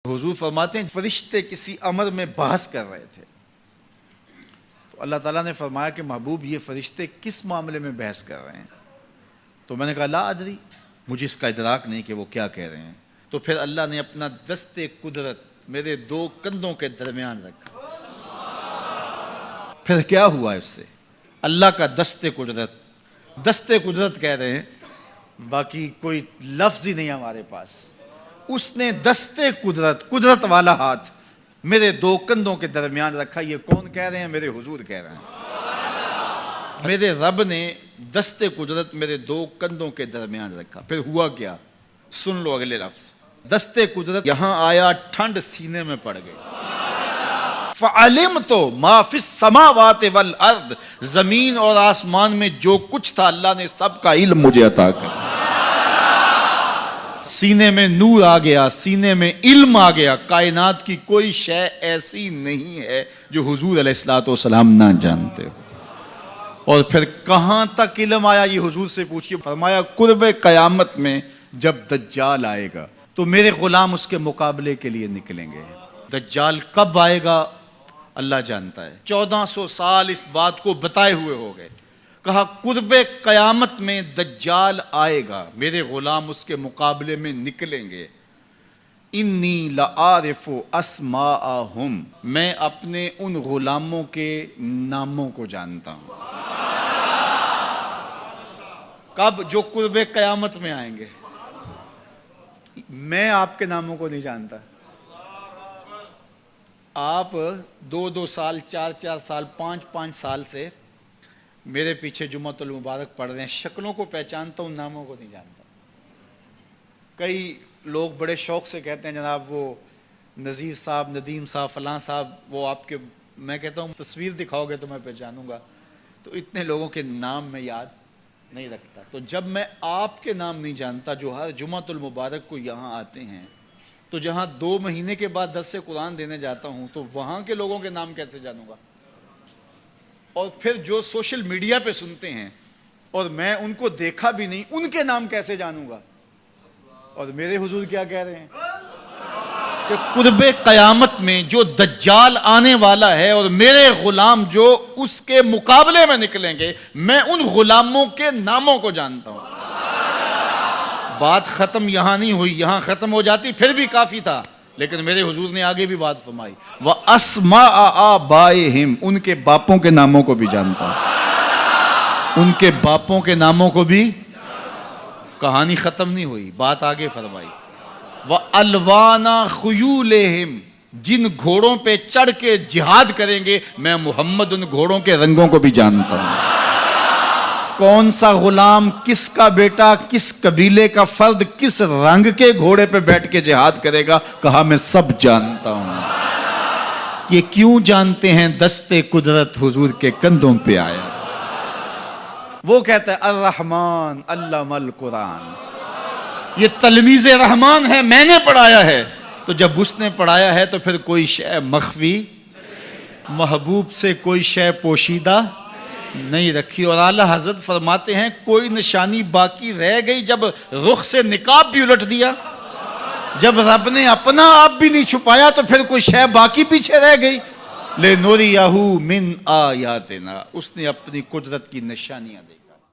حضور فرماتے ہیں فرشتے کسی امر میں بحث کر رہے تھے تو اللہ تعالیٰ نے فرمایا کہ محبوب یہ فرشتے کس معاملے میں بحث کر رہے ہیں؟ تو میں نے کہا لا ادری، مجھے اس کا ادراک نہیں کہ وہ کیا کہہ رہے ہیں۔ تو پھر اللہ نے اپنا دست قدرت میرے دو کندھوں کے درمیان رکھا۔ پھر کیا ہوا اس سے؟ اللہ کا دست قدرت کہہ رہے ہیں، باقی کوئی لفظ ہی نہیں ہمارے پاس۔ اس نے دست قدرت والا ہاتھ میرے دو کندھوں کے درمیان رکھا۔ یہ کون کہہ رہے ہیں؟ میرے حضور کہہ رہے ہیں۔ میرے رب نے دست قدرت میرے دو کندھوں کے درمیان رکھا۔ پھر ہوا کیا؟ سن لو اگلے لفظ۔ دست قدرت یہاں آیا، ٹھنڈ سینے میں پڑ گئی۔ فَعَلِمْتُ مَا فِي السَّمَاوَاتِ وَالْأَرْضِ، زمین اور آسمان میں جو کچھ تھا اللہ نے سب کا علم مجھے عطا کر۔ سینے میں نور آ گیا، سینے میں علم آ گیا۔ کائنات کی کوئی شے ایسی نہیں ہے جو حضور علیہ الصلوۃ والسلام نہ جانتے ہو۔ اور پھر کہاں تک علم آیا یہ حضور سے پوچھیے۔ فرمایا قرب قیامت میں جب دجال آئے گا تو میرے غلام اس کے مقابلے کے لیے نکلیں گے۔ دجال کب آئے گا اللہ جانتا ہے۔ 1400 سال اس بات کو بتائے ہوئے ہو گئے۔ کہا قرب قیامت میں دجال آئے گا، میرے غلام اس کے مقابلے میں نکلیں گے۔ انی لعارف اسماءہم، میں اپنے ان غلاموں کے ناموں کو جانتا ہوں۔ کب؟ جو قرب قیامت میں آئیں گے۔ میں آپ کے ناموں کو نہیں جانتا۔ آپ 2 سال 4 سال 5 سال سے میرے پیچھے جمعۃ المبارک پڑھ رہے ہیں، شکلوں کو پہچانتا ہوں، ناموں کو نہیں جانتا۔ کئی لوگ بڑے شوق سے کہتے ہیں جناب وہ نذیر صاحب، ندیم صاحب، فلاں صاحب، وہ آپ کے، میں کہتا ہوں تصویر دکھاؤ گے تو میں پہچانوں گا۔ تو اتنے لوگوں کے نام میں یاد نہیں رکھتا۔ تو جب میں آپ کے نام نہیں جانتا جو ہر جمعۃ المبارک کو یہاں آتے ہیں، تو جہاں 2 مہینے کے بعد درس قرآن دینے جاتا ہوں تو وہاں کے لوگوں کے نام کیسے جانوں گا؟ اور پھر جو سوشل میڈیا پہ سنتے ہیں اور میں ان کو دیکھا بھی نہیں، ان کے نام کیسے جانوں گا؟ اور میرے حضور کیا کہہ رہے ہیں کہ قرب قیامت میں جو دجال آنے والا ہے اور میرے غلام جو اس کے مقابلے میں نکلیں گے، میں ان غلاموں کے ناموں کو جانتا ہوں۔ بات ختم یہاں نہیں ہوئی، یہاں ختم ہو جاتی پھر بھی کافی تھا، لیکن میرے حضور نے آگے بھی بات فرمائی۔ وَأَسْمَاءَ آبَائِهِمْ، ان کے باپوں کے ناموں کو بھی جانتا ہوں۔ ان کے باپوں کے ناموں کو بھی۔ کہانی ختم نہیں ہوئی، بات آگے فرمائی۔ وَأَلْوَانَ خُيُولِهِمْ، جن گھوڑوں پہ چڑھ کے جہاد کریں گے میں محمد ان گھوڑوں کے رنگوں کو بھی جانتا ہوں۔ کون سا غلام، کس کا بیٹا، کس قبیلے کا فرد کس رنگ کے گھوڑے پہ بیٹھ کے جہاد کرے گا، کہا میں سب جانتا ہوں۔ یہ کیوں جانتے ہیں؟ دست قدرت حضور کے کندھوں پہ آیا۔ وہ کہتا ہے الرحمن علم القرآن، یہ تلمیذ رحمان ہے، میں نے پڑھایا ہے۔ تو جب اس نے پڑھایا ہے تو پھر کوئی شے مخفی، محبوب سے کوئی شے پوشیدہ نہیں رکھی۔ اور اعلیٰ حضرت فرماتے ہیں کوئی نشانی باقی رہ گئی جب رخ سے نقاب بھی الٹ دیا، جب رب نے اپنا آپ بھی نہیں چھپایا تو پھر کوئی شے باقی پیچھے رہ گئی۔ لِنُرِيَهُ مِنْ آیَاتِنَا، اس نے اپنی قدرت کی نشانیاں دی۔